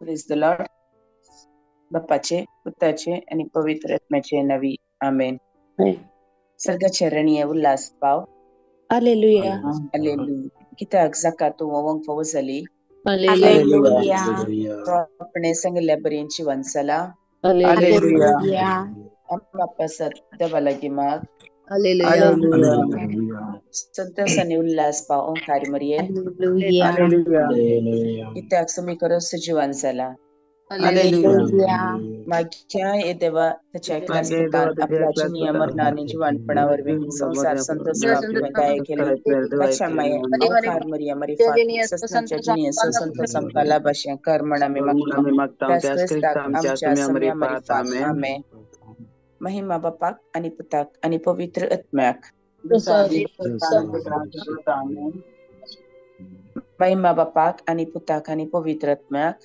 Praise the Lord. बाप्पाचे, पुत्राचे आणि पवित्र आत्म्याचे नावी आमेन. सर्गचरणी उल्लास पाव. Hallelujah. Hallelujah. Kita zakatu wawang fawzali. Hallelujah. Propne sangle berinci wansala. Hallelujah. Ambapasat dabalagimag. Hallelujah. Santasani ullas pa ong kari Maria. Hallelujah. Kita sumikaro sa wansala. Hallelujah. Magkya देवा त्याच्या class पुतान आपल्याची नियमनाची वाणपणावर वेगळी संसार संतोष पापी वंदाय केले अच्छा माय औखार मरिया मरी फात सस्नाच्या जिनी संतो संपाला भाषा कर्मणा में मक्ता त्यास क्रिस्ताक आमच्या सम्या मरी फात आमेन. महिमा बापाक आणि पुताक आणि पवित्र आत्म्याक. महिमा बापाक आणि पुताक आणि पवित्र आत्म्याक.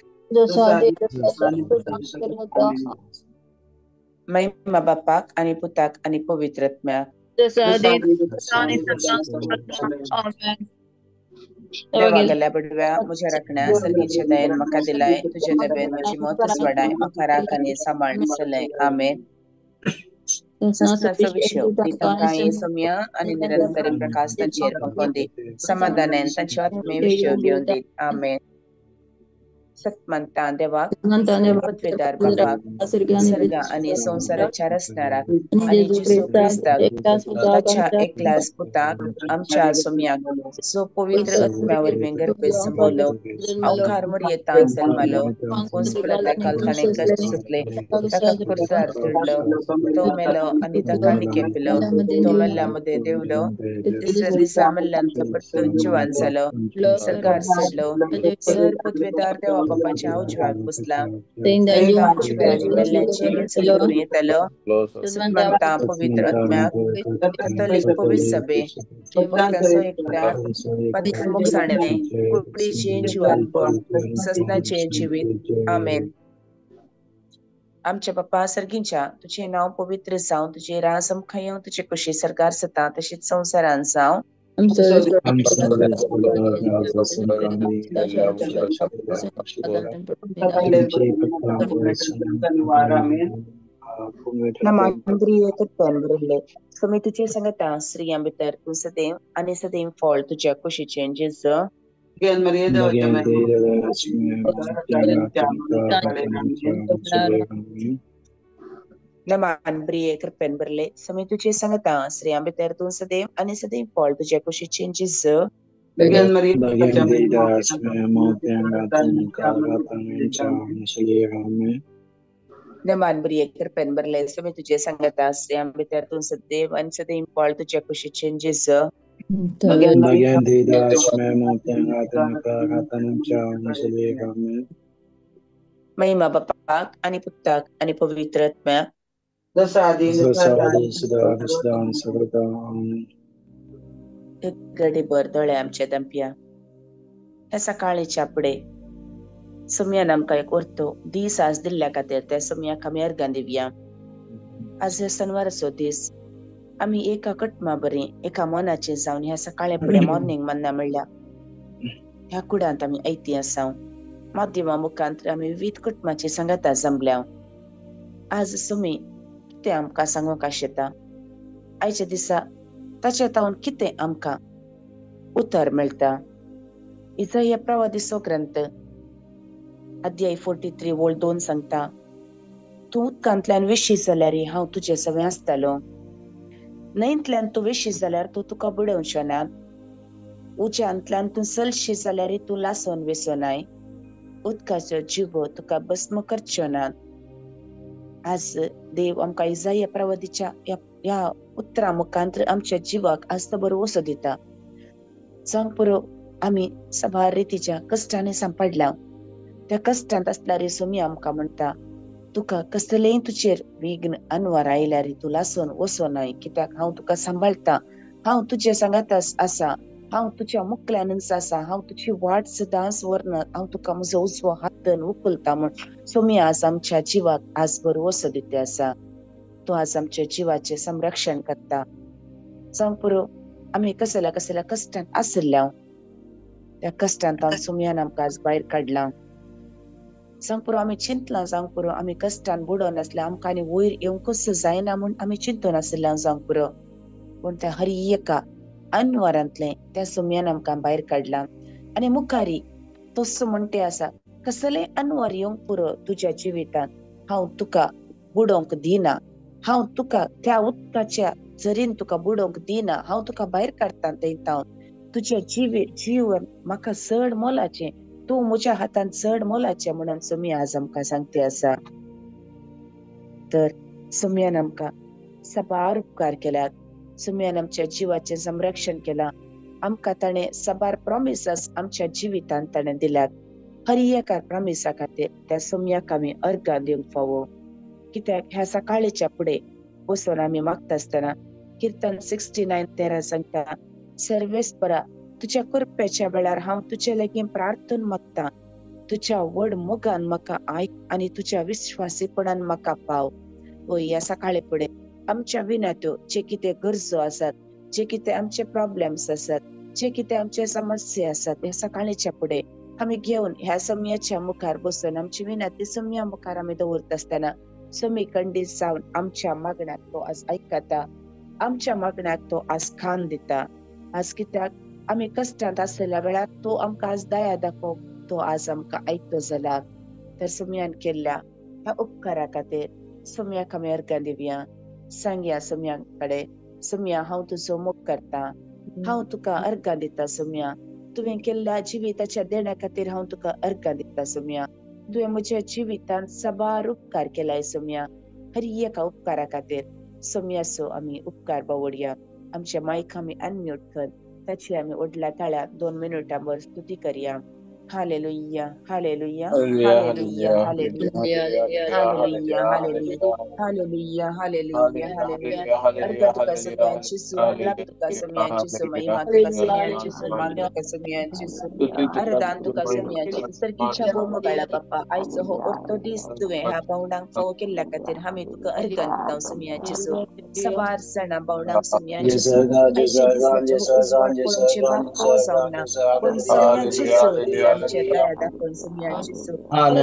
महिमा बापाक आणि पुताक आणि पवित्र आत्म्याक. देवा गल्या बडव्या मुझ्या रखण्या सर्गीच्या दयेन मका दिलाय तुझ्या दबेन माझी मोतच वडाय मका राखाने सांभाळून सलय आमेन. सस्नाचा विषय प्रीतमकाई सम्य आणि निरंतर प्रकाश त्यांचेर पंकोंदी समाधान त्यांच्या आत्मे विषय घेऊन देत आमेन. सत्मंता देवाक पृथ्वीदार बापाक सर्ग आणि संसाराच्या रचणारा आणि जिसू ख्रिस्ताक त्याच्या एकलाच पुताक आमच्या सम्याक जो पवित्र आत्म्यावर गर्भे संभवलो अवखार मर्यादान जन्मलो पोंसपला कालखाने कष्ट सुटले ताका कुर्सार तुडलो तो मेलो आणि ताका निकेपिलो तो मेल्ल्यामध्ये देवलो तिसऱ्या दिसा मेल्ल्यांतलो परतून जिवान जालो सरकार सडलो सर पृथ्वीदार देवा बापाच्या उजव्याक बसला आणि मेल्ल्यांची विंचून करून येतलो सुतमंता पवित्र आत्म्याक कॅथोलिक पवित्र सभे भक्तांचो एकट्या पद्मोक्षाणे कुडीचे जीवात्पण ससनाचे जीवित आमेन. आमच्या बाप्पा सर्गींच्या तुझे नाव पवित्र जावं तुझे राज अमखा येवं तुझे कशी सरकार सता तशीच संसारान जावं. मी तुझे सांगता स्त्रियां भितर तू सदैव आणि सदैव फळ तुझ्या कुशीचे जेज नमान प्रिय कृपेन बरले समी तुझे सांगता स्त्रियां भितर तू सदैव आणि सदैव फळ तुझ्या कुशीचे जेज नमान प्रिय कृपेन बरले समी तुझे सांगता स्त्रियां भितर तू सदैव आणि सदैव फळ तुझ्या कुशीचे जेज महिमा बापाक आणि पुताक आणि पवित्र आत्म्याक गडी बरदळे आमच्या दंप्या ह्या सकाळीच्या पुढे सम्यान आमकां एक उरतो दीस आज दिल्ल्या खातीर त्या सम्याक आमी अर्गां दिवया. आज शनिवाराचो दीस आमी एका कटमा बरी एका मनाचे जावन ह्या सकाळी फुडें मॉर्निंग मन्ना म्हणल्या ह्या कुडांत आमी ऐती आसाव माध्यमा मुखांतर आमी विविध कुटुंबाची संगता जमल्या. आज सुमी कितें आमकां सांगूंक आशेता आयच्या दिसा ताचे तावन कितें आमकां उतर मेळटा. इसाया प्रवादिचो ग्रंथ अध्याय 43 वोळ 2 सांगता तूं उदकांतल्यान विशी जाल्यार हांव तुजे सवे आसतलो न्हंयतल्यान तूं विशी जाल्यार तूं तुका बुडोवचो ना उज्यांतल्यान तूं चलशी जाल्यार तूं लासोन वेसोनाय उदकाचो जिवो तुका भस्म करच्यो ना. आज देव आमकां इसाया प्रवादीच्या ह्या उतरा मुखांतर आमच्या जिवाक आस्त बरो वसो दिता. जावं पुरो आमी सबार रितीच्या कश्टांनी सांपडला त्या कश्टांत आसल्यार सुमी आमकां म्हणटा तुका कसलेय तुजेर विघ्न अनवर आयल्यार तूं लासून वसोनाय कित्याक हांव तुका सांबाळटा हांव तुजे सांगात आसा हांव तुज्या मुखल्यानच आसा हांव तुजी वाट सदांच व्हरना हांव तुका म्हजो उजवो हातान उखलता म्हण सुमी आज आमच्या जिवाक आज बरो वसो दिते आसा. तूं आज आमच्या जिवाचे संरक्षण करता. जावं पुरो आमी कसल्या कश्टांत आसल्या त्या कश्टांत सुमयान आमकां आज भायर काडला. सांग पुरो आम्ही चिंतला सांग पुरो आम्ही कष्टान बुडोन आसले आमकां आनी वयर येवंकूच जायना म्हूण आम्ही चिंतून आसले सांग पुरो. पूण त्या हर एका अनवरांतले त्या सुमयान आमकां भायर काडला आनी मुखारी तोच म्हणटे आसा कसले अनवर येवंक पुरो तुज्या जिवितांत हांव तुका बुडोवंक दिना, हांव तुका त्या उदकाच्या झरीन तुका बुडोवंक दिना, हांव तुका भायर काडटा थंयता. तुझे जीवन म्हाका चड मोलाचें, तूं म्हज्या हातान चड मोलाचें म्हणून सुमी आज आमकां सांगते आसा. तर सुमयान आमकां साबार उपकार केल्यात, सुमयान आमच्या जिवाचें संरक्षण केलां, आमकां ताणें साबार प्रॉमिसस आमच्या जिवितांत ताणें दिल्यात. हर एका प्रॉमिसा खातीर त्या सुमयाक आमी अर्घ दिवंक फावो. कित्याक ह्या सकाळीच्या फुडें बसून आमी मागता आसतना कीर्तन 69:13 सांगता, सर्वेस्परा तुज्या कृपेच्या वेळार हांव तुजे लागीं प्रार्थना मागता, तुज्या व्हड मोगान म्हाका आयक आनी तुज्या विश्वासीपणान म्हाका पाव. ह्या सकाळी फुडें आमच्या विनत्यो जे कितें गरजो आसात, जे कितें आमचे प्रॉब्लेम्स आसात, जे कितें आमचे समस्या आसात, ह्या सकाळीच्या फुडें आमी घेवन ह्या सुमयाच्या मुखार बसून आमची विनंती सुमया मुखार आमी दवरता आसतना सुमी खंडीत जावन आमच्या मागण्याक तो आज आयकता, आमच्या मागण्याक तो आज खान दिता. आज कित्याक आमी कश्टांत आसलेल्या वेळार तो आमकां आज दया दाखोवंक तो आज आमकां आयकतो जाला. तर सुमयान केल्ल्या ह्या उपकारा खातीर सुमयाक आमी अर्घ दिवया. सांगया सुमया कडेन, सुमया हांव तुजो मोग करता, हांव तुका अर्घ दिता सुमया. तुवें केल्ल्या जिविताच्या देण्या खातीर हांव तुका अर्घ दिता सुमया. तुवें म्हज्या जिवितांत साबार उपकार केलाय सुमया. हर एका उपकारा खातीर सुमयाचो आमी उपकार बावडया. आमच्या मायक आमी अनम्यूट कर, ताची आमी व्हडल्या ताळ्यान 2 मिनिटांभर स्तुती करया. Hallelujah, hallelujah, hallelujah, hallelujah, hallelujah, hallelujah, hallelujah, hallelujah, hallelujah. अर्घ तुका सुमयांची सुमलाप तुका सुमयांची महिमा तुका सुमयांची मान तुका सुमयांची आराधना तुका सुमयांची सर्गीच्या भोवमगाळा बाप्पा आयचो हो ओर्तो दीस तुवें ह्या भावंडांक फावो केल्ल्या खातीर आमी तुका अर्घ दिता सुमयांची सवार सणा भावंडांक सुमयांची आयच्या दिसाचे हो उजवाड पळोवचे वाको जावना, पण सगळ्यांची ती आमच्या दया दाखोवन सुमयांची हो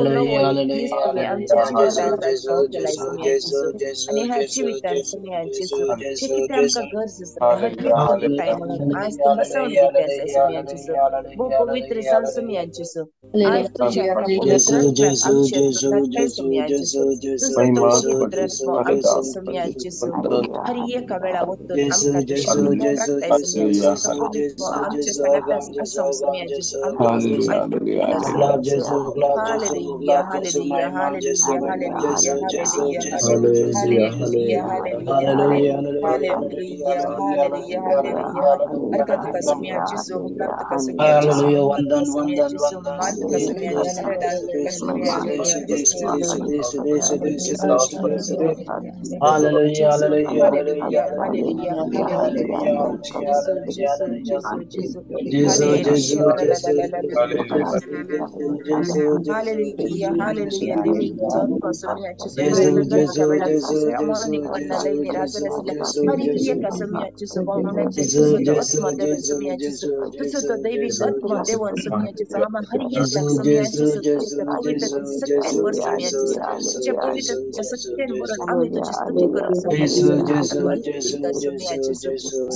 नवो एक दीस तुवें आमच्या जिवितांत आज फावो केलाय सुमयांची आणि ह्या जिवितांत सुमयांची जे कितें आमकां गरज आसा हर एक तू दिताय म्हणून आज तू बसवून दिते आसा सुमयांची भोव पवित्र जावन सुमयांची आज तुझ्या ह्या पवित्र आत्म्याक आमचेर तू धाडटाय सुमयांची तुजो तो पवित्र आत्मो आमच्या सुमयांची हर एका वेळा वतून आमकां तू शिकवून राखताय सुमयांची तो पवित्र आमच्या सगळ्यात आसोंक सुमयांची आमकां तू आयकता सुमयांची hallelujah, hallelujah, hallelujah, hallelujah, hallelujah, hallelujah, hallelujah, hallelujah, hallelujah, hallelujah. अर्घ तुका सुमयांची हुकलाप तुका सुमयांची महिमा तुका सुमयांची मान तुका सुमयांची आराधना तुका सुमयांची हालेलुया, हालेलुया, हालेलुया. जेसू हालेलुया, हालेलुया. लिव्हिंग जाऊन सुमयांची घरच्या वेळार दुसऱ्या मॉर्निंग पडना लई निराजर आसल्या हर एका सुमयांची भावंडांचे तुजो तो आत्मा देवन सुमयांची तुजो तो दैविक आत्मा देवन सुमयांची आम्हा हर एकाक सुमयांची तुझ्या पवित्र सत्तेन वर सुमयांची तुझ्या पवित्र सत्तेन वरून आम्ही तुझी स्तुती करू सुमयांची सुमयांची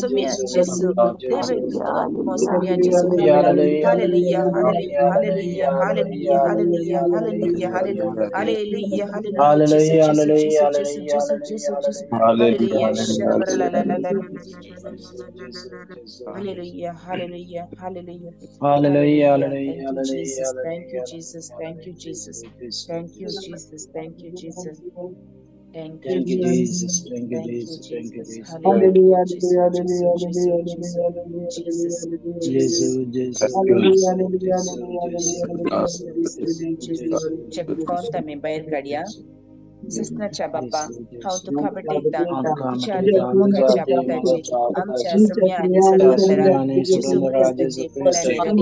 सुमयांची दैविक तुजो आत्मा सुमयांची hallelujah, hallelujah, hallelujah, hallelujah, hallelujah, hallelujah, hallelujah, hallelujah, hallelujah. जेसू, जेसू, जेसू, जेसू, जेसू, जेसू, जेसू. Hallelujah. Hallelujah, hallelujah, hallelujah, hallelujah. Thank you, Jesus. Thank you, Jesus. Thank you, Jesus. Thank you, Jesus. Thank you, Jesus. Thank you, Jesus. Thank you, Jesus. Hallelujah. Jesus, Jesus, Jesus, Jesus, Jesus, Jesus. Check conta me bayar kadia. Sisnaच्या बाप्पा हांव तुका बटयता तुज्या मोगाच्या पुताची आमच्या सुमयानी सोडवंदरा येशू क्रिस्ताची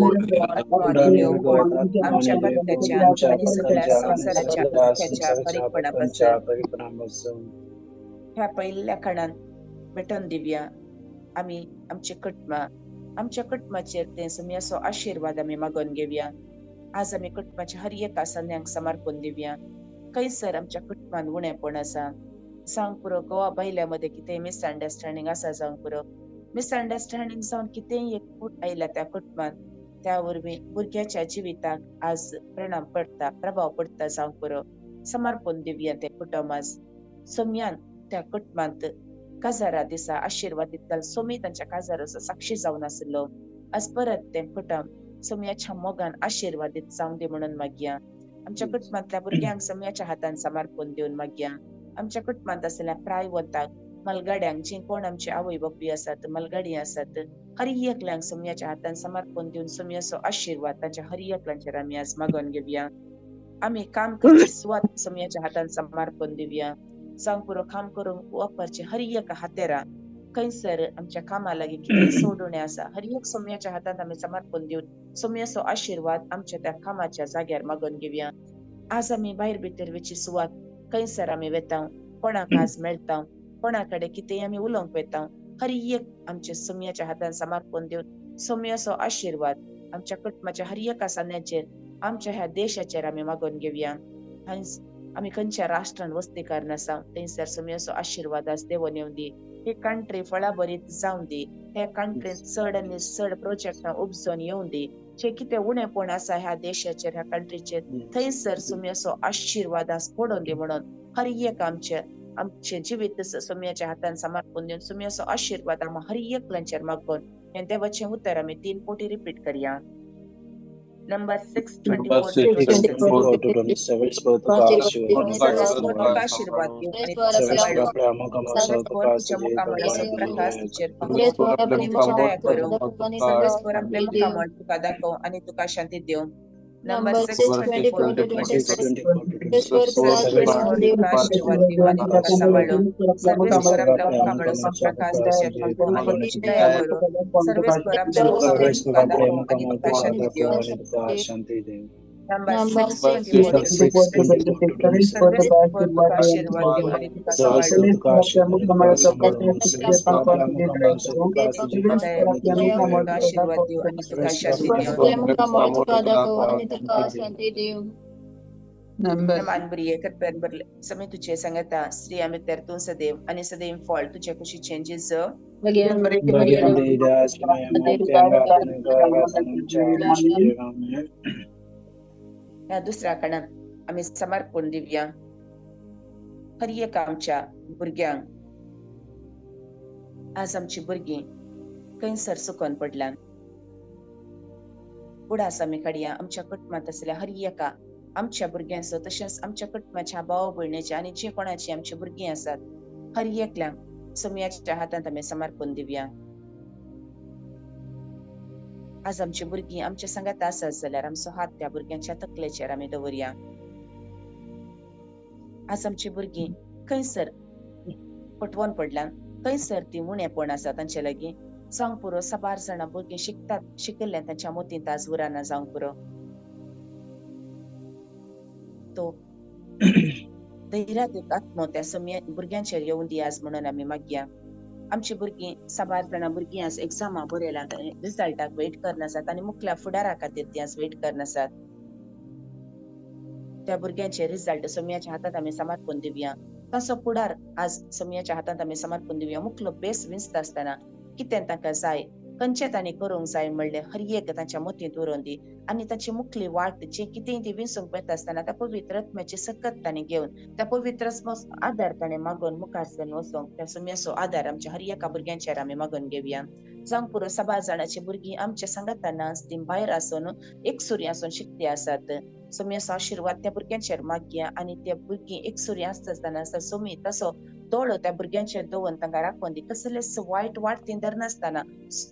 पोरांनी घेवून आमच्या भक्ताच्या आणि सगळ्या संसाराच्या दुःखाच्या परिपणापासून ह्या पहिल्या काळात भेटून दिवया. आम्ही आमच्या कुटुंबाचेर ते सुमयाचो आशीर्वाद आम्ही मागून घेवया. आज आम्ही कुटुंबाच्या हर एका सन्यांक समर्पण दिवया. खंयसर आमच्या कुटुंबान उणेपण आसा, जावंक पुरो गोवा बैल्यामध्ये कितें मिसअंडरस्टँडिंग आसा जावंक पुरो, मिसअंडरस्टँडिंग जावन कितेंय एक फूट आयला त्या कुटुंबात, त्या वरवीं भुरग्याच्या जिविताक आज परिणाम पडटा, प्रभाव पडटा जावंक पुरो. समर्पण दिवया ते कुटुंब आज. सोम्यान त्या कुटुंबांत काजारा दिसा आशिर्वादीत घाल. सोमी तांच्या काजाराचो साक्षी जावन आसलो. आज परत ते कुटुंब सोम्याच्या मोगान आशिर्वादीत जावं दे म्हणून मागया. आमच्या कुटुंबातल्या भुरग्यांक सोम्याच्या हातान समर्पण दिवन मागया. आमच्या कुटुंबात असलेल्या प्रायवताक, मलगड्यांक, जे कोण आमचे आवय बापूय आसात, मलगडी आसात, हर एकल्यांक सोम्याच्या हातान समर्पण दिवन सोम्याचो आशिर्वाद तांच्या हर एकल्यांचेर आमी आज मागून घेवया. आम्ही काम करची सुवात सोम्याच्या हातान समर्पण दिवया. जावंक पुरो काम करूंक वापरचे हर एक हातेरा, खंयसर आमच्या कामा लागीं कितेंय सोडून आसा, हर एक सोम्याच्या हातान आमी समर्पण दिवन सोम्याचो आशिर्वाद आमच्या त्या कामाच्या जाग्यार मागून घेवया. आज आमी भायर भितर वेची सुवात, खंयसर आमी वेता, कोणाक आज मेळटा, कोणाकडे कितेंय आमी उलोवंक वेता, हर एक आमच्या सोम्याच्या हातान समर्पण दिवन सोम्याचो आशिर्वाद आमच्या कुटुंबाच्या हर एका सण्याचेर, आमच्या ह्या देशाचेर आमी मागून घेवया. आमी खंयच्या राष्ट्रान वस्तीकार आसा, थंयसर सोम्याचो आशिर्वाद आज देवन येवं दी. ही कंट्री फळाभरीत जावं दी. हे कंट्रीत चड आनी चड प्रोजेक्टां उपजोन येवं दी. जे कितें उणेपण आसा ह्या देशाचेर, ह्या कंट्रीचेर, थंयसर सोम्याचो आशिर्वाद आज पडोवन दी म्हणून हर एक आमचे जिवीत सोम्याच्या हातान समर्पण दिवन सोम्याचो आशिर्वाद आम्हा हर एकल्यांचेर मागून हे देवाचें उतर आमी 3 पोटी रिपीट करया. Number 6:24 to 26. सर्वेस्वर आशीर्वाद देव आणि तुका सांभाळो. सर्वेस्वर तुझ्या मुखामळाचो प्रकाश तुझेर पावो आणि तुझी दया करो. सर्वेस्वर आपले मुखामळ तुका दाखव आणि तुका शांती देव. Number 6:24 to 26. सर्वेस्वर तुका आशीर्वाद देव आणि तुका सांभाळो. सर्वेस्वर आपल्या मुखामळाचो प्रकाश तुझेर पावो आणि तुझी दया करो. सर्वेस्वर आपले मुखामळ तुका दाखव आणि तुका शांती देव. Number 6:24 to 26. सर्वेस्वर तुका आशीर्वाद देव आणि तुका सांभाळो. आशीर्वाद देव आणि तुका शांती देव. मानबरी करपेर बरले समय तुझे सांगता स्त्री आम्ही तर तू सदैव आणि सदैव फॉल तुझ्या कशी चेंजेस ह्या दुसऱ्या कडन आम्ही समर्पण दिवया. हर एक आमच्या भुरग्यांक आज आमची भुरगीं खंयसर सुकून पडल्यान उडास आमी काडया. आमच्या कुटुंबात असलेल्या हर एका आमच्या भुरग्यांचो, तशेंच आमच्या कुटुंबाच्या भाव भयणीचे आणि जे कोणाची आमची भुरगीं आसात, हर एकल्यांक सोम्याच्या हातांत आमी समर्पण दिवया. आज आमची भुरगीं आमच्या सांगात आसात जाल्यार आमचो हात त्या भुरग्यांच्या तकलेचेर आमी दवरया. आज आमची भुरगीं खंयसर फटवून पडल्यान, खंयसर ती उणेपण आसा तांचे लागीं, जावंक पुरो 12 जाणां भुरगीं शिकतात, शिकिल्ल्यान तांच्या मोतींत आज उराना जावंक पुरो. तो धैर्यात एक आत्मो त्या सोम्या भुरग्यांचेर येवं दी आज म्हणून आमी मागया. आमची भुरगीं 12 जाणां भुरगीं आज एक्झामा बरयल्यात, रिजल्टाक वेट करनासात आणि मुखल्या फुडारा खातीर ती आज वेट करनासात. त्या भुरग्यांचे रिजल्ट सोम्याच्या हातात आमी समर्पण दिवया. तसो फुडार आज सोम्याच्या हातात आमी समर्पण दिवया. मुखलो बेस विंचता आसतना कितें तांकां जाय, खंयचें तांणी करूंक जाय म्हणलें हर एक तांच्या मतींत उरोवन दी. आनी ताची मुखली वाट जे कितेंय ती विंचूंक वता आसतना त्या पवित्र आत्म्याची सकत तांणी घेवन, त्या पवित्र आदार ताणें मागून मुखार सरून वचोंक त्या सोम्याचो आदार आमच्या हर एका भुरग्यांचेर आमी मागून घेवया. जावंक पुरो 12 जाणांची भुरगीं आमच्या सांगाताना ती भायर आसून एकसुरी आसून शिकती आसात. सोम्याचो आशिर्वाद त्या भुरग्यांचेर मागया आणि त्या भुरगीं एकसुरी आसतना सोमी तसो दोळो त्या भुरग्यांचेर दवरून तांकां राखून दी. कसलेच वायट वाटतीन धरनासतना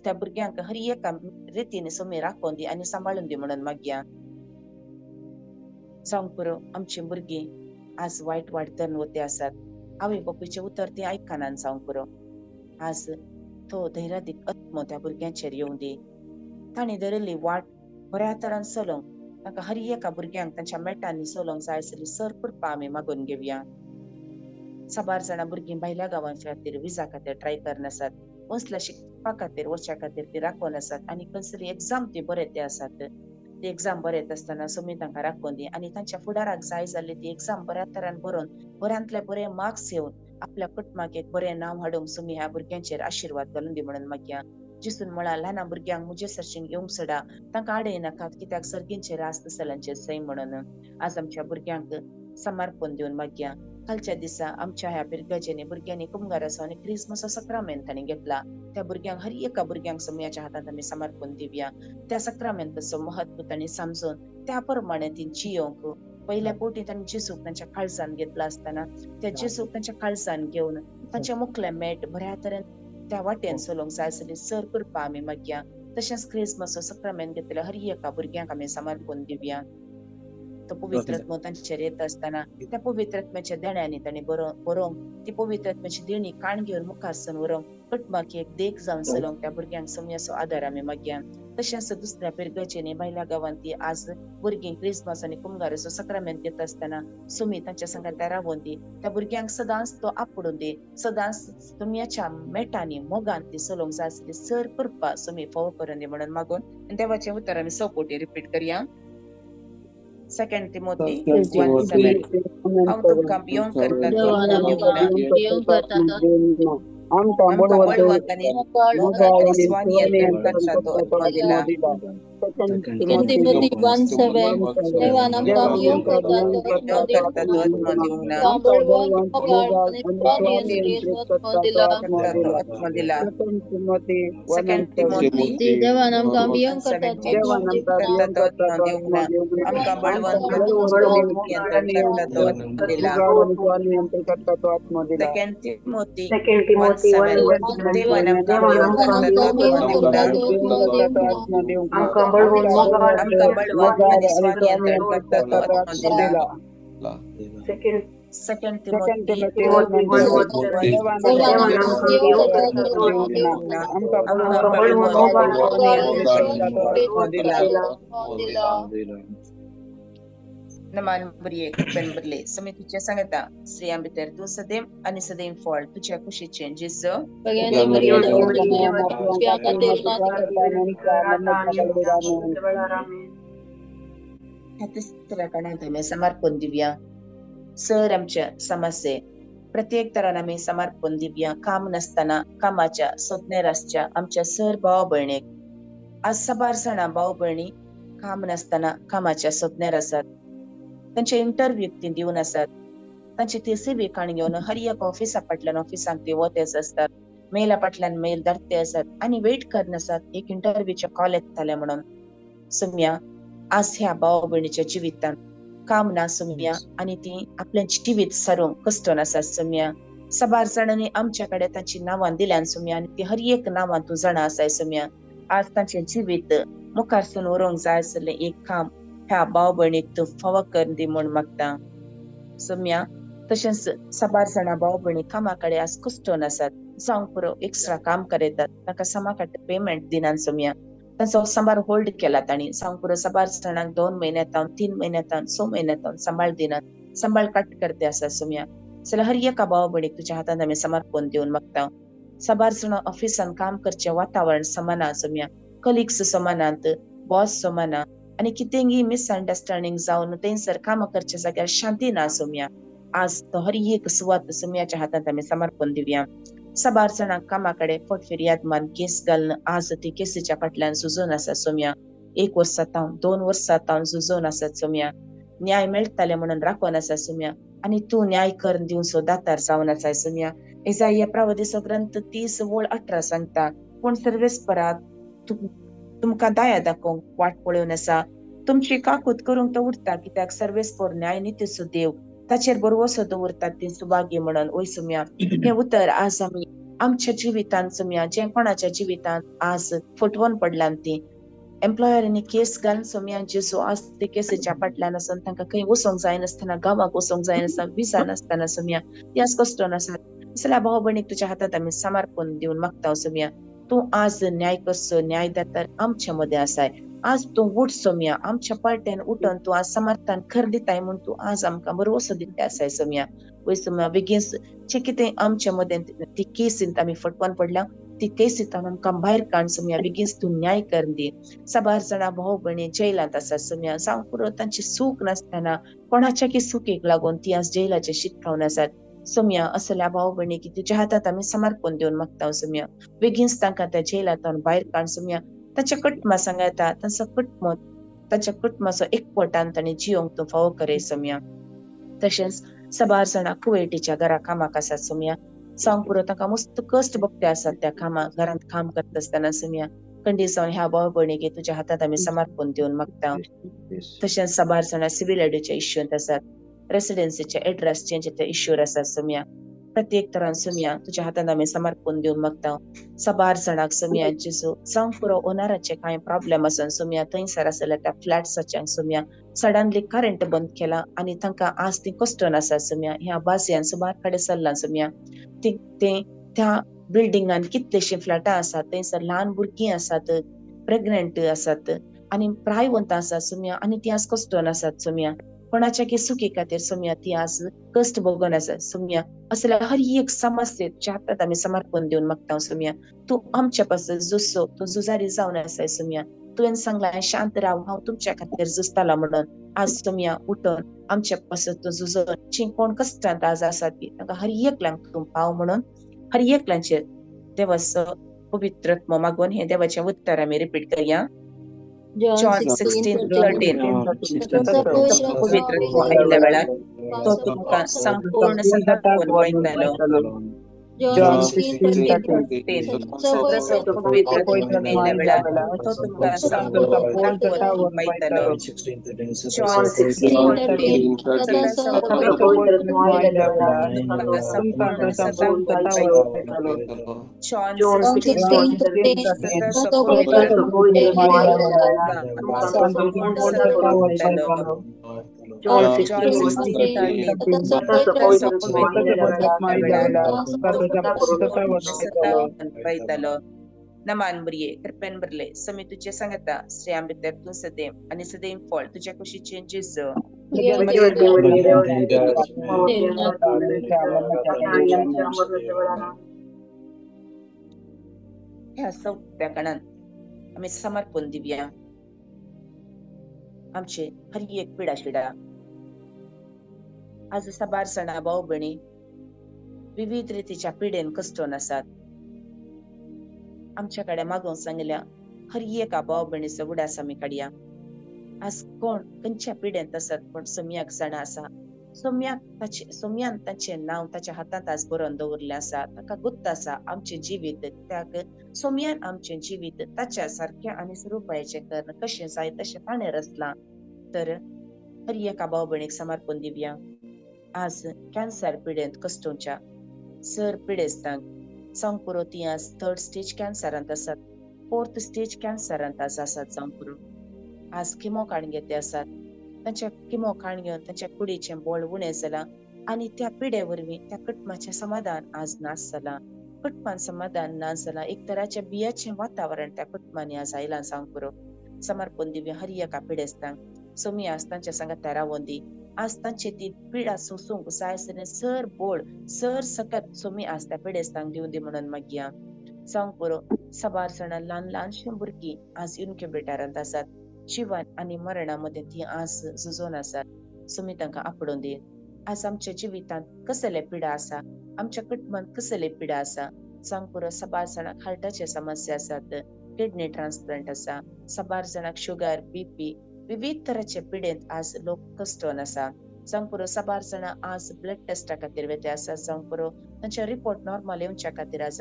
त्या भुरग्यांक हर एका रितीन सोमी राखून दी आणि सांभाळून दी म्हणून मागया. जावंक पुरो आमची भुरगीं आज वायट वाट धरून वते आसात, आवय बापूयचे उतर ती आयकनान जावंक पुरो. आज तो धैर्यादीक आत्मो त्या भुरग्यांचेर येवं दी. तांणी धरिल्ली वाट बऱ्या तरान चलोवंक तांकां हर एका भुरग्यांक तांच्या मेटांनी चलोवंक जाय आसली सर कृपा आमी मागून घेवया. 12 जाणां भुरगीं भायल्या गांवांच्या खातीर विजा खातीर ट्राय करनासात, उसल्या शिकपा खातीर वचच्या खातीर ती राखून आसात आणि कसली एक्झाम ती बरें ते आसात. ती एक्झाम बरयत आसतना सुमी तांकां राखून दी आनी तांच्या फुडाराक जाय जाल्ली ती एक्झाम बऱ्या तरान बरोवन बऱ्यांतले बरे मार्क्स येवन आपल्या कुटुंबाक बरें नांव हाडूंक सुमी ह्या भुरग्यांचेर आशिर्वाद घालून दी म्हणून मागया. जिसून म्हळां ल्हान भुरग्यांक मुजे सरशीं येवंक सोडा, तांकां आडय नाकात, कित्याक सर्गींचे राज तसलांचेर सै म्हणून. आज आमच्या भुरग्यांक समर्पण दिवन मागया. कालच्या दिसा आमच्या ह्या पिरगाचेनी भुरग्यांनी कुंभाराचो आनी क्रिसमसाचो सक्रामेंत तांणी घेतला. त्या भुरग्यांक हर एका भुरग्यांक सुमयाच्या हातांत आमी समर्पण दिवया. त्या सक्रामेंताचो महत्व तांणी समजून त्या प्रमाणे ती जियोंक पहिल्या पोटी तांणी जेजूक तांच्या काळजान घेतला आसतना त्या जेजूक तांच्या काळजान घेवन तांचे मुखले मेट बऱ्या तरेन त्या वाटेन चलोवंक जाय आसली सर कृपा आमी मागया. तशेंच क्रिसमसाचो सक्रामेंत घेतलेल्या हर एका भुरग्यांक आमी समर्पण दिवया. तो पवित्र आत्मो तांचेर येता आसतना त्या पवित्र आत्म्याच्या देण्यांनी तांणी बरोवंक ती पवित्र आत्म्याची देणी काण घेवन मुखार सरून व्हरोंक कुटुंबाक एक देख जावन चलोवंक त्या भुरग्यांक सुमयाचो आदार आमी मागया. तशेंच दुसऱ्या पिरगाचेनी भायल्या गांवांत ती आज भुरगीं क्रिसमस आनी कुंभाराचो सक्रामेंत घेता आसतना सुमी तांच्या संगात रावून दी. त्या भुरग्यांक सदांच तो आपडून दी, सदांच सुमयाच्या मेटांनी मोगान ती चलोवंक जाय आसली सर कृपा सुमी फावो करून दी म्हणून मागून देवाचें उतर आमी सोपोटी रिपीट करया. 2 Timothy 1:7 हांव तुमकां भियोंक करता तो भियोंक करता तो आमकां बळवंत आनी मोगान आनी स्वानियंत्रण करता तो आत्मो दिला. 2 Timothy 1:7 देवान आमकां भियोंक करता तो आत्मो दिवंक ना. बळवंत मोगान आनी आत्मो दिला. 2 Timothy देवान आमकां भियोंक करता तो आत्मो दिवंक ना. आमकां बळवंत स्वानियंत्रण करता तो आत्मो दिला. 2 Timothy 1:7 देवान आमकां भियोंक करता तो आत्मो दिवंक ना. आमकां बळवंत आनी स्वानियंत्रण करता तो आत्मो दिला. 2 Timothy 1:7 देवान आमकां भियोंक करता तो आत्मो दिवंक ना. आमकां बळवंत आनी स्वानियंत्रण करता तो आत्मो दिला. नमान बरी पेन बरले समी तुझे सांगता स्त्रियां भितर तू सदैव आनी सदैव फळ तुझ्या खुशीचे जेजू तिसऱ्या काणात आमी समर्पण दिवया. सर आमच्या समस्ये प्रत्येक तरान आमी समर्पण दिवया. काम नसताना कामाच्या सोदनेरासच्या आमच्या सर भाव भयणीक आज सबार सणा भाव भयणी काम नसताना कामाच्या सोदनेर आसात. तांचे इंटरव्ह्यू ती दिवन आसात. तांची ती सीवी काण घेवन हर एक ऑफिसा फाटल्यान ऑफिसांक ते वतेच असतात. मेला फाटल्यान मेल धाडते आसात आनी वेट करनासात एक इंटरव्ह्यूचे कॉल येतले म्हणून. सुम्या आज ह्या भाव भयणीच्या जिवितान काम ना सुम्या आनी ती आपले जिवीत सारूंक कश्टन आसात सुम्या. सबार जाणांनी आमच्या कडेन तांची नांवां दिल्यान सुम्या आनी ती हर एक नांवां तूं जाणा आसाय सुम्या. आज तांचे जिवीत मुखार सून व्हरोंक जाय आसलें एक काम ह्या भाव भयणीक तूं फावो कर दी म्हूण मागता सुम्या. तशेंच सबार जाणां भाव भयणी कामा कडेन आज कश्टन आसात. जावंक पुरो एक्स्ट्रा काम करयतात तांकां समाकाट पेमेंट दिनान सुम्या. तांचो सांबार होल्ड केला तांणी. जावंक पुरो सबार जाणांक 2 म्हयन्यांतावन 3 म्हयन्यांतावन 6 म्हयन्यांतावन सांबाळ दिनात सांबाळ काट करते आसा सुम्या. जाल्यार हर एका भाव भयणीक तुज्या हातांत आमी समर्पण दिवन मागता. सबार जाणां ऑफिसान काम करचें वातावरण समाना सुम्या. कलिग्स समानांत बॉस समाना आनी कितेंय मिसअंडरस्टँडिंग जावन थंयसर काम करच्या जाग्यार शांती ना सुम्या. आज तो हर एक सुवात सुम्याच्या हातांत आमी समर्पण दिवया. सबार जाणांक कामा कडेन फटफिर्याद मान केस घालून आज ती केसीच्या फाटल्यान झुजून आसात सुम्या. 1 वर्सांतावन 2 वर्सांतावन झुजून आसात सुम्या. न्याय मेळटले म्हणून राखोन आसा सुम्या आनी तूं न्याय करून दिवचो दातार जावन आसाय सुम्या. इसाया प्रवादीचो ग्रंथ 30:18 सांगता पूण सर्वेस्पराक तुमकां दया दाखोवंक वाट पळोवन आसा. तुमची काकूत करूंक तो उरता कित्याक सर्वेस्पर न्याय नितीचो देव ताचेर भरवसो दवरतात ती सुभागी म्हणून. वय सुम्या हे उतर आज आमी आमच्या जिवितांत सुम्या जे कोणाच्या जिवितांत आज फुटवून पडल्यान ती एम्प्लॉयरांनी केस घालून सुम्या जेजू आज ते केसीच्या फाटल्यान आसून तांकां खंय वचोंक जाय नासतना गांवाक वचोंक जाय नासतना विसा नासतना सुम्या ती आज कश्टन आसात. जाल्यार भाव भयणीक तुज्या हातांत आमी समर्पण दिवन मागता सुम्या. तूं आज न्याय करचो न्यायदातार आमच्या मदें आसाय. आज तूं उठ सुम्या आमच्या पार्ट्यान उठोन तूं आज समर्थन कर दिताय म्हूण तूं आज आमकां भरवसो दिता आसाय सुम्या. वय सुम्या बेगीन जे कितें आमच्या मदें ती केसींत आमी फटवून पडल्या ती केसीतान आमकां भायर काड सुमया बेगीन तूं न्याय कर दी. साबार जाणां भाऊ भयणी जेलांत आसात सुमया, जावं पुरो तांची सूख नासतना कोणाच्या की सुखीक लागून ती आज जेलाचे शिटकावन आसात. सुमया असल्या भाऊ भयणी की तुझ्या हातात आमी समर्पण दिवन मागता सुमया, बेगीनच तांकां त्या जेलांतून भायर काड सुमया. तांच्या कुटुंबा सांगा येता तांचो कुटुंब तांच्या कुटुंबाचो एकवटान तांणी जियोंक तूं फावो करे सुमया. तशेंच साबार जाणां कुवेटीच्या घरा कामाक आसात सुमया, जावं पुरो तांकां मस्त कश्ट भोगते आसात त्या कामाक, घरांत काम करता आसतना सुमया. खंडीत जावन ह्या भाऊ भयणीक तुझ्या हातात आमी समर्पण दिवन मागता. तशेंच साबार जाणां सिव्हिल आयडीच्या इश्यूंत आसात, रेसिडेन्सीचे एड्रेस चेंजीचे इश्यूर आसात सुमया. प्रत्येक तरान सुमया तुझ्या हातात आमी समर्पण दिवन मागता. साबार जाणांक सुमया जेजू जावं पुरो ओनराचे कांय प्रॉब्लेम आसन सुमया, थंयसर आसल्या त्या फ्लॅट्साच्यांक सुमया सडनली करंट बंद केला आनी तांकां आज ती कश्टन आसात सुमया. ह्या बाजयान सुमार कडेन सरला सुमया. ते त्या बिल्डिंगान कितलेशे फ्लॅटां आसात, थंयसर ल्हान भुरगीं आसात, प्रेग्नंट आसात आनी प्रायवंत आसात सुमया, आनी ती आज कश्टन आसात सुमया. कोणाच्या की सुखी खातीर सुमया ती आज कश्ट भोगून आसात सुमया. असल्या हर एक समस्येक तुज्या हातात आमी समर्पण दिवन मागता सुमया. तूं आमच्या पासून झुजसो, तूं झुजारी जावन आसाय सुमया. तुवें सांगलां शांत राव, हांव तुमच्या खातीर झुजताला म्हणून. आज सुमया उठोन आमच्या पासून तूं झुजोन जी कोण कश्टांत आज आसात ती तांकां हर एकल्यांक तूं पाव म्हणून हर एकल्यांचेर देवाचो पवित्र आत्मो मागून हे देवाचें उत्तर आमी रिपीट करया. John John 16:13. 16:13 पवित्र आत्मो आयिल्ल्या वेळार तो तुमकां संपूर्ण समर्पण पळयतलो. John 16:13. तसो पवित्र आत्मो आयिल्ल्या वेळार तो तुमकां संपूर्ण पळयतलो. जॉन 16:13 तसो पवित्र आत्मो आयिल्ल्या वेळार तुमकां संपूर्ण पळयतलो. जॉन 16:13 तसो पवित्र आत्मो आयिल्ल्या वेळार तुमकां संपूर्ण पळयतलो. John 16:13 तसो पवित्र आत्मो आयिल्ल्या वेळार पळयतलो. नमान बरये कृपेन बरले समी तुझे सांगता श्रेयां भितर तूं सदैव आनी सदैव फळ तुझ्या कुशीचे जेजू. ह्या सगळ्या काळात आमी समर्पण दिवया आमचे हर एक पिडा शिडा. आज साबार जाणां भाऊ भयणी विविध रितीच्या पिडेन कश्टोन आसात. आमच्याकडे मागोवंक सांगल्या हर एका भाऊ भयणीचो उडास आमी काडया. आज कोण खंयच्या पिडेंत आसात पण सोम्याक जाणा आसा. सोम्यान ताचें नांव ताच्या हातांत आज बरोवन दवरलें आसा. ताका गुप्त आसा आमचे जिवीत त्याक सोम्यान आमचे जिवीत ताच्या सारख्या आनी स्वरुपाचे कर्ण कशें जाय तशें ताणें रचलां. तर हर एका भाऊ भयणीक समर्पण दिवया. आज कॅन्सर पिडेंत कश्टोवच्या सर पिडेस्तांक जावं पुरो ती आज 3rd स्टेज कॅन्सरांत आसात, 4th स्टेज कॅन्सरांत आज आसात. जावं पुरो आज किमो काडून घेते आसात. तांच्या किमो काडून घेवन तांच्या कुडीचें बोळ उणें जालां आनी त्या पिडे वरवीं त्या कुटुंबाचें समाधान आज नास जालां. कुटुंबान समाधान नास जालां. एक तराचें बियाचें वातावरण त्या कुटुंबांनी आज आयलां. जावं पुरो समर्पण दिवया हर एका पिडेस्तांक. सोमी आज तांच्या सांगाता रावोन दी. आज तांची ती पिडा सोसूंक जाय आसलें सर बोळ सर सकत सोमी आज त्या पिडेस्तांक दिवन दी म्हणून मागया. जावं पुरो साबार जाणां ल्हान ल्हानशीं भुरगीं आज इन्क्युबेटरांत आसात. जिवन आनी मरणा मदें ती आज झुजोन आसात. सोमी तांकां आपडून दी. आज आमच्या जिवितांत कसले पिडा आसा, आमच्या कुटुंबांत कसले पिडा आसा. जावं पुरो साबार जाणांक हार्टाचे समस्या आसात, किडनी ट्रान्सप्लांट आसा, साबार जाणांक शुगर बीपी विविध तराचे पिडेंत आज लोक कश्टोन आसा. जावं पुरो साबार जाणां आज ब्लड टेस्टा खातीर वेते आसा. जावं पुरो तांचे रिपोर्ट नॉर्मल येवच्या खातीर आज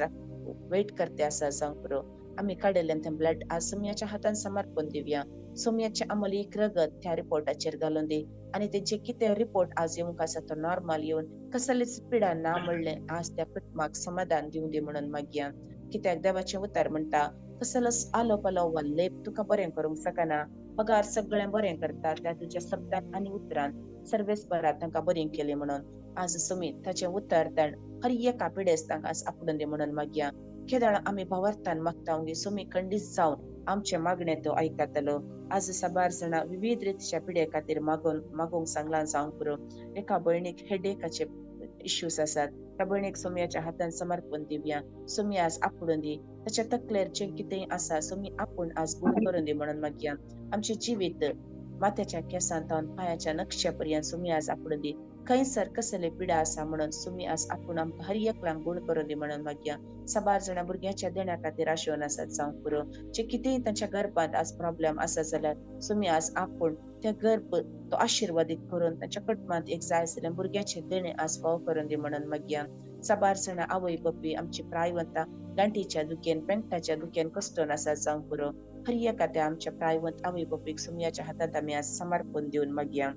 वेट करते आसा. जावं पुरो आमी काडिल्लें तें ब्लड आज सोम्याच्या हातान समर्पण दिवया. सोम्याचे अमली एक रगत त्या रिपोर्टाचेर घालून दी आनी तेजे कितें रिपोर्ट आज येवंक आसा तो नॉर्मल येवन कसलेच पिडा ना म्हणलें आज त्या कुटुंबाक समाधान दिवन दी म्हणून मागया. कित्याक देवाचें उतर म्हणटा कसलोच आलो पालो वा लेप तुका बरें करूंक शकना. पगार सगळें बरें करता त्या तुज्या शब्दांत आनी उतरांत सर्वेस बरात तांकां बरें केलें म्हणून आज सुमीत ताचें उतर ताण हर एका पिडेस्तांक आज आपडून दी म्हणून मागया. केदाळ आमी भावार्थान मागता सुमी खंडीत जावन आमचे मागणे तो आयकतलो. आज साबार जाणां विविध रितीच्या पिडे खातीर मागोवंक सांगलां. जावं पुरो एका भयणीक हेडेकाचे इश्यूज आसात. त्या भयणीक सोम्याच्या हातान समर्पण दिवया. सोमी आज आपुडून दी त्याच्या तकलेर जे कितें आसा सोमी आपूण आज गुण करून दी म्हणून मागया. आमचे जिवीत माथ्याच्या केसांतावन पायाच्या नक्षापर्यंत सोमी आज आपुडून दी. खंयसर कसले पिडा आसा म्हणून सोमी आज आपूण आमकां हर एकल्यांक गुण करून दी म्हणून मागया. साबार जाणां भुरग्याच्या देण्या खातीर आशेवन आसात जावं पुरो. जे कितेंय तांच्या गर्भांत आज प्रॉब्लेम आसा जाल्यार सोमी आज आपूण त्या गर्भ तो आशीर्वादीत करून तांच्या कुटुंबात एक जाय आसलें भुरग्याचे देणे आज फाव करून दी म्हणून मागया. साबार जाणां आवय बापूय आमची प्रायवंतां गांठीच्या दुखेन पेंटाच्या दुखेन कश्टन आसात जावं पुरो. हर एका त्या आमच्या प्रायवंत आवय बापूयक सोमयाच्या हातात आमी आज समर्पण दिवन मागया.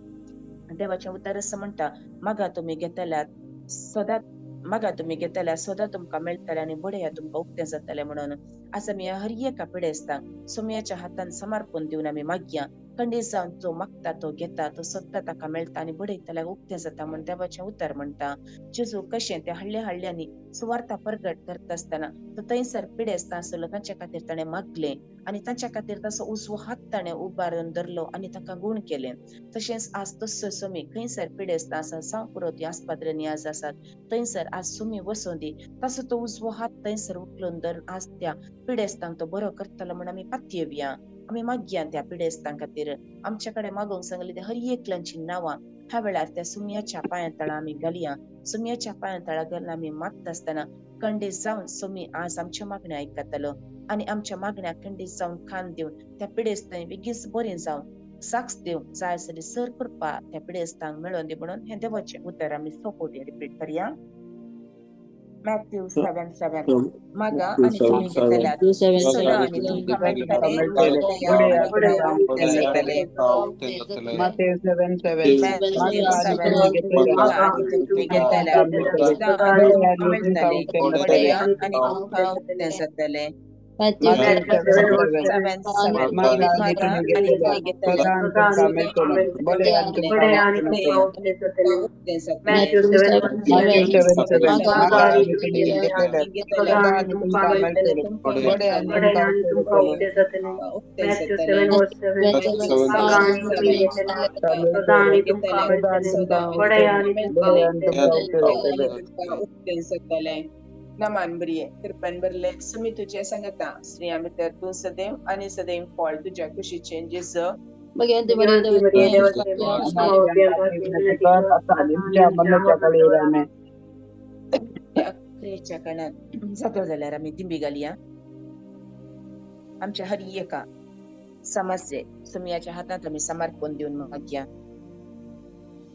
देवाचें उतर असं म्हणटा, मागा तुम्ही घेतल्यात सदांच मागा तुम्ही घेतल्यार सदां तुमकां मेळटलें आनी बडें तुमकां उक्तें जातलें म्हणून. आज आमी हर एका पिडेस्तांक सोमयाच्या हातान समर्पण दिवन आमी मागया. खंडीत जावन जो मागता तो घेता तो सदां ताका मेळटा आनी बडयतल्याक उक्तें जाता म्हण देवाचें उतर म्हणटा. जेजू कशें ते हळ्ळ्यांनी सुवार्ता प्रगट करता आसतना तो थंयसर पिडेस्तां आसलो तांचे खातीर ताणें मागलें आनी तांच्या खातीर ताचो उजवो हात ताणें उबारून धरलो आनी ताका गुण केलें. तशेंच आज तस्सो सोमी खंयसर पिडेस्तां आसात जावं पुरो ती आस्पत्रेनी आज आसात थंयसर आज सोमी वसों दी. ताचो तो उजवो हात थंयसर उखलून धरून आज त्या पिडेस्तांक तो बरो करतलो म्हण आमी पातयेवया. आमी मागया त्या पिडेस्तां खातीर. आमचे कडेन मागोंक सांगली त्या हर एकल्यांची नांवां ह्या वेळार त्या सुमयाच्या पांयां तळा आमी घालया. सुमयाच्या पांयां तळा घालून आमी मागता आसतना खंडीत जावन सोमी आज आमच्या मागण्या आयकतलो आनी आमच्या मागण्याक खंडीत जावन खान दिवन त्या पिडेस्तांय बेगीच बरें जावन साक्ष दिवंक जाय आसली सर कृपा त्या पिडेस्तांक मेळोन दी म्हणून हे देवाचें उतर आमी सोपोटी रिपीट करया. मॅथ्यू 7:7 मागा आनी तुमी घेतल्यात सदा आनी तुमकां मेळटलें बडया आनी उक्तें जातलें. Matthew 7:7 मॅथ्यू मागा आणि 7 तुम्ही घेतलेल्या मागा आनी तुमी घेतल्यात सदा आनी तुमकां मेळटलें बडया आनी तुमकां उक्तें जातलें. Matthew 7:7 7:7 मागा आणि मागा तुम्ही आनी घेतलेल्या तुमी घेतल्यात सदा आणि तुमका मेळटलें बडे आणि तुमका बडया मेळटलें. उक्तें जातलें. Matthew 7:7 मागा आणि तुम्ही घेतलेल्या सदा आणि तुमका मेळटलें बडे आणि तुमका मेळटलें. उक्तें जातलें. सदा आणि तुमका बडे आणि तुमका उक्तें जातलें. नमान बरिये कृपन भरले सुमी तुझे सांगता स्त्रिया भितर तू सदैव आणि सदैव फळ तुझ्या कुशीचे जेज अकरेच्या कानात जातो जाल्यार आमी दिंबी घालया. आमच्या हर एका समस्ये सुमयाच्या हातात आमी समर्पण दिवन मागया.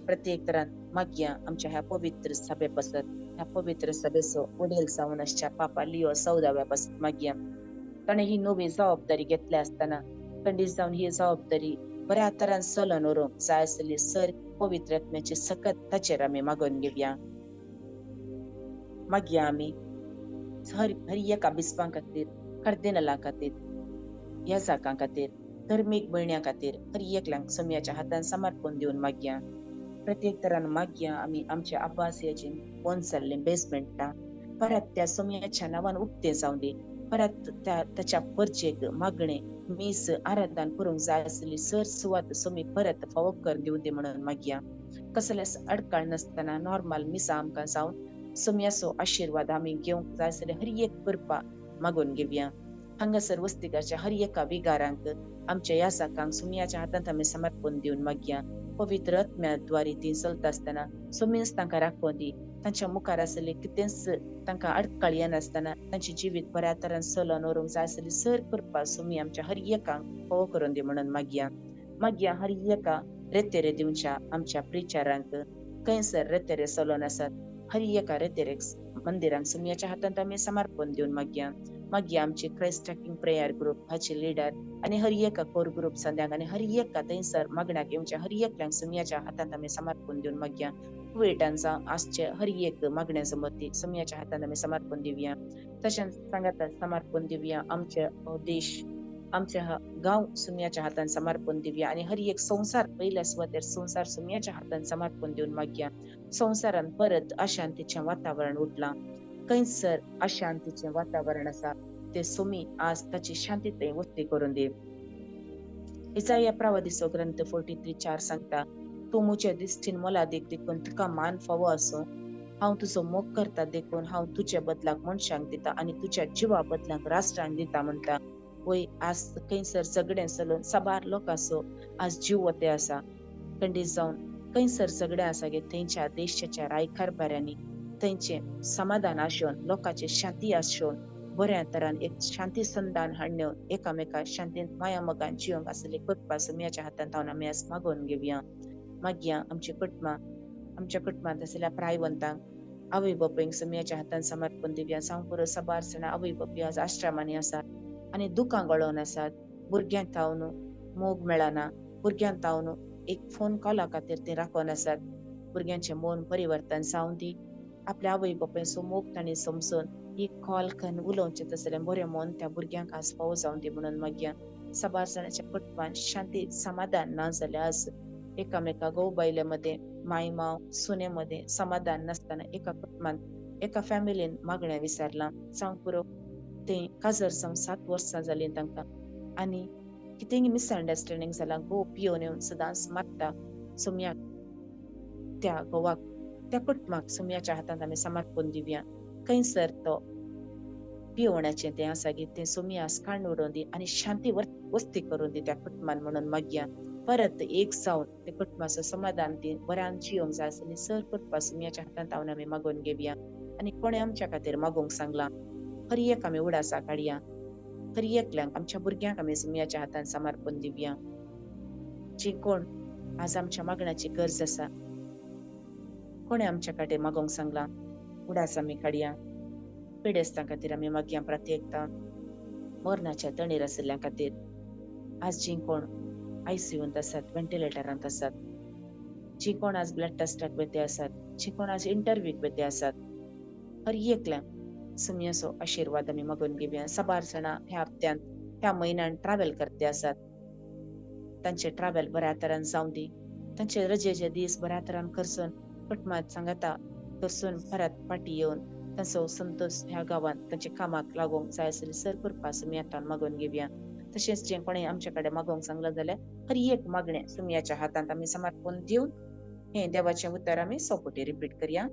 प्रत्येक तरान मागया आमच्या ह्या पवित्र सभे पासत ह्या पवित्र सभेचो वडील जावन आसच्या पापा लिओ 14व्या पासत मागया. ताणें ही नवी जबाबदारी घेतल्या आसतना खंडीत जावन ही जबाबदारी बऱ्या तरान चलोन व्हरूंक जाय आसली सर पवित्र आत्म्याची सकत ताचेर आमी मागून घेवया. मागया आमी हर एका बिस्पां खातीर कार्दिनलां खातीर याजकां खातीर धर्मीक भयण्यां खातीर हर एकल्यांक सोमयाच्या हातान समर्पण दिवन मागया. प्रत्येक तरान मागया आमी आमच्या अब्बासियाची फोन जाल्ले बेसमेंटा परत त्या सोमयाच्या नांवान उक्तें जावं दी. परत ताच्या परचेक मागणे मीस आराधन करूंक जाय आसली सर सुवात सोमी परत फावो कर दिवं दी म्हणून मागया. कसलेच अडकाळ नासतना नॉर्मल मिसा आमकां जावन सोमयाचो आशिर्वाद आमी घेवंक जाय आसले हर एक कृपा मागून घेवया. हांगासर वस्तिकाच्या हर एका विगारांक आमच्या याजकांक सोमयाच्या हातांत आमी समर्पण दिवन मागया. पवित्र आत्म्याद्वारे ती चलता आसतना सोमीच तांकां राखोवन दी. तांच्या मुखार आसले कितेंच तांकां अडकाळ येनासतना तांची जिवीत बऱ्या तरान चलोन व्हरूंक जाय आसली सर कृपा सोमी आमच्या हर एकांक फावो करून दी म्हणून मागया. मागया हर एका रेतेरे दिवच्या आमच्या प्रिचारांक खंयसर रेतेरे चलोन आसात हर एका रेतेरेक मंदिरांक सोमयाच्या हातांत आमी समर्पण दिवन मागया. मागया आमचे क्रायस्ट ट्रॅकिंग प्रेयर ग्रुप हाचे लिडर आनी हर एका कोर ग्रुप संध्याक आनी हर एका थंयसर मागण्याक येवच्या हर एकल्यांक सोमयाच्या हातांत आमी समर्पण दिवन मागया. कुवेटांचा आसचे हर एक मागण्या समती सोमयाच्या हातांत आमी समर्पण दिवया. तशेंच सांगाता समर्पण दिवया आमचे देश आमचे गांव सोमयाच्या हातान समर्पण दिवया आनी हर एक संसार पयल्या सुवातेर संसार सोमयाच्या हातान समर्पण दिवन मागया. संसारान परत अशांतीचें वातावरण उठलां. खंयसर अशांतीचें वातावरण आसा ते सोमी आज ताची शांतीताय वस्ती करून दी. इसाया प्रवादीचो ग्रंथ 43:4 सांगता तूं मुझे दिश्टीन मोलादीक देखून तुका मान फावो आसूं हांव तुजो मोग करता देखून हांव तुज्या बदलाक मनशांक दिता आनी तुज्या जिवा बदलाक राष्ट्रांक दिता म्हणटा. वय आज खंयसर सगळें चलून साबार लोकांचो आज जीव वते आसा. खंडीत जावन खंयसर सगळें आसा गे थंयच्या देशाच्या रायकारभाऱ्यांनी थंयचे समाधान आशोवन लोकांची शांती आशोवन बऱ्या तरान एक शांती संधान हाडून एकामेका शांतीन माया मोगान जिवंक आसले करपा सुमयाच्या हातांत हांव आमी आज मागोवन घेवया. मागया आमच्या कुटुंबांत आसलेल्या प्रायवंतांक आवय बापूंक सुमयाच्या हातांत समर्पण दिवया. सांगपुरो साबार जाणां आवय बापूय आज आश्रमांनी आसात आनी दुखां गळोवन आसात. भुरग्यांक तावन मोग मेळना, भुरग्यांक तावन एक फोन कॉला खातीर ते राखोन आसात. भुरग्यांचे मन परिवर्तन जावन दी. आपल्या आवय बापायचो मोग तांणी समजून ही कॉल खन उलोवचें तसलें बरें मन त्या भुरग्यांक आज फावो जावन दी म्हणून मागया. साबार जाणांच्या कुटुंबान शांती समाधान ना जाल्यार आज एकामेका घोव बायले मध्ये माय माव सुने मध्ये समाधान नासतना एका कुटुंबात एका फॅमिलीन मागण्या विचारला. सांग पुरो ते काजर जावन 7 वर्सां जालीं तांकां आनी कितेंय मिसअंडरस्टँडिंग जालां. घोव पियोन येवन सदांच मारता सुमयाक, त्या घोवाक त्या कुटुंबाक सुमयाच्या हातांत आमी समर्पण दिवया. खंयसर तो पियोवण्याचें तें आसा गे तें सुमयास काडून उडोवन दी आनी शांती वस्ती करून दी त्या कुटुंबान म्हणून मागया. परत एक जावन ते कुटुंबाचो समाधान दी बऱ्यान जिवंक जाय आसली सर करपा सुमयाच्या हातांत हांव आमी मागोवन घेवया. आनी कोणें आमच्या खातीर मागोवंक सांगलां खरी एक आमी उडासा काडया. खरी एकल्यांक आमच्या भुरग्यांक आमी सुमयाच्या हातांत समर्पण दिवया. जी कोण आज आमच्या मागण्याची गरज आसा कोणें आमच्या खातीर मागोवंक सांगलां उडास आमी काडया. पिडेस्तां खातीर आमी मागया. प्रत्येकता मरणाच्या तणीर आशिल्ल्या खातीर आज जी कोण आयसीयूंत आसात, व्हेंटिलेटरांत आसात, जी कोण आज ब्लड टेस्टाक वेते आसात, जी कोण आज इंटरव्यूक वेते आसात, हर एकल्यांक सुमयाचो आशिर्वाद आमी मागून घेवया. साबार जाणां ह्या हप्त्यान ह्या म्हयन्यान ट्रॅव्हल करते आसात. तांचे ट्रॅव्हल बऱ्या तरान जावं दी. तांचे रजेचे दीस बऱ्या तरान करसून कुटुंबात सांगाता करसून परत फाटी येवन तांचो संतोष ह्या गांवांत तांचे कामाक लागूंक जाय आसली सर करपा सुमयातान मागून घेवया. तशेंच जे कोणें आमच्या कडेन मागोवंक सांगलां जाल्यार हर एक मागणें सुमयाच्या हातांत आमी समर्पण दिवन हे देवाचें उतर आमी सोपोटी रिपीट करया.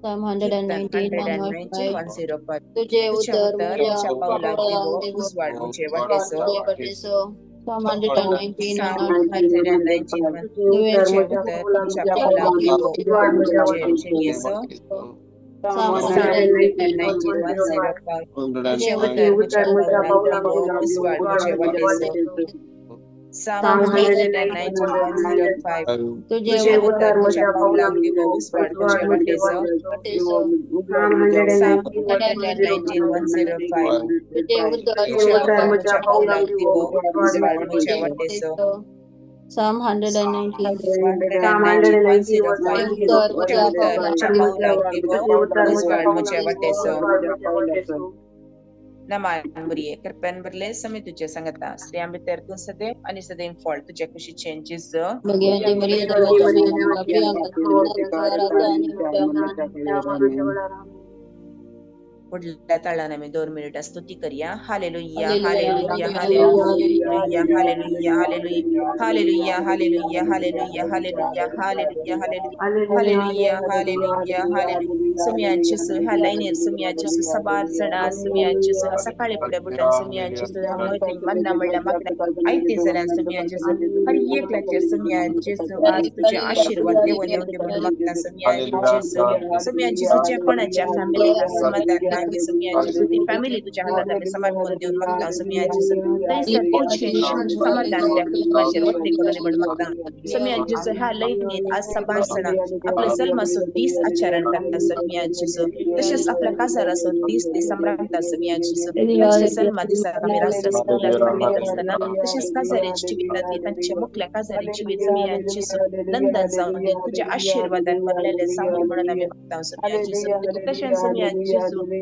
Psalm 119, 105. 105. तुझे उतर तुझ्या पावलाक दिवो, उजवाड मुझे वाटेचो. Psalm 119, Psalm 105. 119. तुझे उतर तुझ्या पावलाक दिवो, उजवाड मुझे वाटेचो. Psalm Psalm 119, 119, 105. तुझे उतर तुझ्या पावलाक दिवो, उजवाड मुझे वाटेचो. Psalm 119, 105. तुझे उतर तुझ्या पावलाक दिवो, उजवाड मुझे वाटेचो. Psalm 119, 105. तुझे उतर तुझ्या पावलाक दिवो, उजवाड मुझे वाटेचो. Psalm 119, 119, 105. तुझे उतर तुझ्या पावलाक दिवो, उजवाड मुझे वाटेचो. नमान बरिये कृपेन बरले समी तुझे संगता श्रेयां भितर तू सदैव आणि सदैव फळ तुझ्या कुशी चेंजेस भगवती मरिया देवाच्या पुढल्या ताळान आम्ही 2 मिनिट स्तुती करूया. Hallelujah hallelujah hallelujah hallelujah hallelujah hallelujah hallelujah hallelujah hallelujah hallelujah hallelujah hallelujah सुमयांची ह्या लाईनीर सुमयांची सबार जणा सुमयांची सकाळी पुढे बुटन सुमयांची मन्ना म्हणल्या मागण्या ऐते जणां सुमयांची हर एकल्याचे सुमयांची आज तुझे आशीर्वाद देऊन येऊन दे म्हणून मागता. सुमयांची जे कोणाच्या फॅमिलीला समाधान नाही सुमयांची फॅमिली तुझ्या हातात आम्ही समर्पण देऊन मागता. सुमयांची समाधान त्या कुटुंबाचेर वरती करून म्हणून मागता. सुमयांची ह्या लाईनीत आज सबार जणा आपले जन्मासून 20 आचरण करता सुमयांची तसेच आपल्या काजारासून 20 ते सम्रांता सुमयांची सन्मा दिसाक आम्ही राष्ट्र स्कूलात पडलेत असताना तसेच काजारीची जीवितातली त्यांच्या मुखल्या काजारीची जीवित सुमयांची लंडन जाऊन तुझ्या आशीर्वादान भरलेले सांगू म्हणून आम्ही मागता. सुमयांची तसेच सुमयांची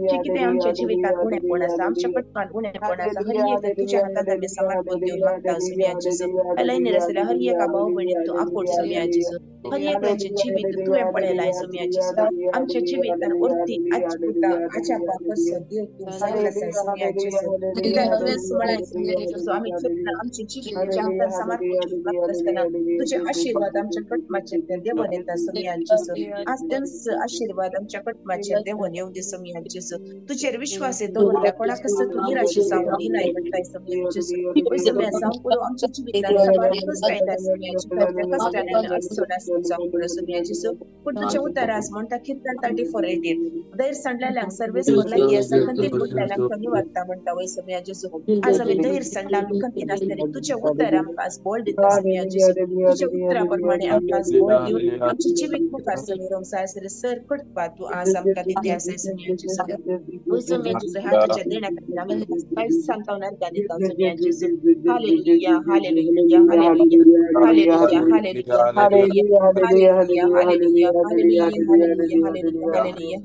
की किती आमच्या जिवितात उणेपण आसा आमच्या कटकान उणेपण आसा हर एक तुझ्या हातात आम्ही समर्पण देऊन मागता सुमिया जेजू अलयनी रसला हर एक भाऊ बहिणी तू आपोट सुमिया जेजू हर एकल्याचे जीवित तुवें पळयलाय सुमिया जेजू आमच्या जिवितान उरती अच्युता आच्या पाकस देव तू जावन आसाय सुमिया जेजू कित्याक तुवेंच म्हणाय सुमिया जेजू आम्ही केन्ना आमची जीवित तुझ्या हातात समर्पण मागता असताना तुझे आशीर्वाद आमच्या कटमाचेर ते देवन येता सुमिया जेजू आज त्यांच आशीर्वाद आमच्या कटमाचेर देवन येऊ दे सुमिया जेजू तुझेर विश्वास दवरल्या कोणाकच तू निराशी जावन दिनाय म्हणटाय सुमिया जेजू पळय सुमिया जावं करू आमच्या जिवितान सवाल कष्ट येता सुमिया जेजू त्या कष्टाने आम्ही असोडास जावं करू सुमिया जेजू पण तुझ्या उतारास म्हणटा कीर्तन 34:18 दैर सणलेल्यांक सर्वेस वर लागी आसा खंतीन बुडलेल्यांक कमी वाडटा म्हणटा वय सुमिया जेजू आज आम्ही दैर सणला आम्ही खंतीन आसतले तुझे उतर आमकां आज बोल दिता सुमिया जेजू तुझ्या उतरा प्रमाणे आमकां आज बोल दिवन आमची जिवीत मुखार समीरूंक जाय आसले सर करपा तू आज आमकां दिती आसाय सुमिया जेजू वय सुमिया जेजू ह्या तुझ्या देण्या खातीर आमी तुका काय सांगता दिता सुमिया जेजू hallelujah hallelujah hallelujah hallelujah hallelujah hallelujah hallelujah hallelujah hallelujah hallelujah hallelujah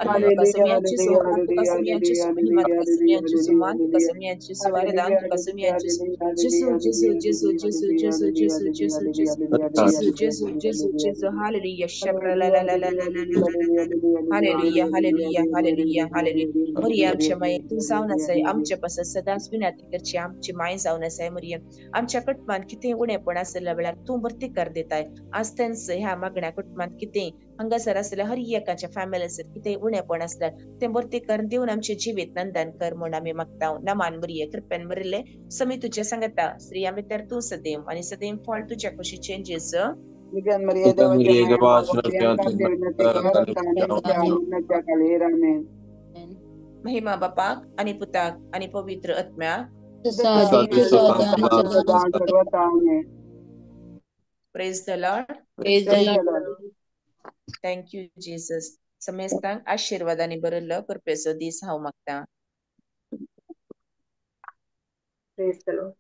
hallelujah सुमिया जेजू तुका सुमिया जेजू महिमा तुका सुमिया जेजू मान तुका सुमिया जेजू वरदान तुका सुमिया जेजू जेजू जेजू जेजू जेजू जेजू जेजू जेजू जेजू जेजू जेजू जेजू हालेलुया शब्र ला ला ला ला ला ला ला हालेलुया हालेलुया हालेलुया हालेलुया मरियम आमच्या माये तू जावन आसाय आमच्या पासून सदांच विनंती करची आमची माय जावन आसाय मरियम आमच्या कुटुंबात कितें उणेपण आसल्या वेळार तू भरती कर देताय आज त्यांच ह्या मागण्या कुटुंबात कितें हांगासर आसल्या हर एकाच्या फॅमिलीसर कितें उणेपण आसल्यार तें भरती कर दिवन आमचे जिवीत नंदन कर म्हूण आमी मागता नमान मरिये कृपेन मरिले समी तुझे सांगता श्री आमी तर तू सदैव आणि सदैव फळ तुझ्या कुशीचे जेजू Bigyan Maria देवाच्या माया खाली रामे महिमा बापाक आणि पुताक आणि पवित्र आत्म्याक praise the Lord thank you Jesus समेस्तांक आशीर्वादाने बरयल्लो कृपेचो दीस हांव मागता Praise the Lord.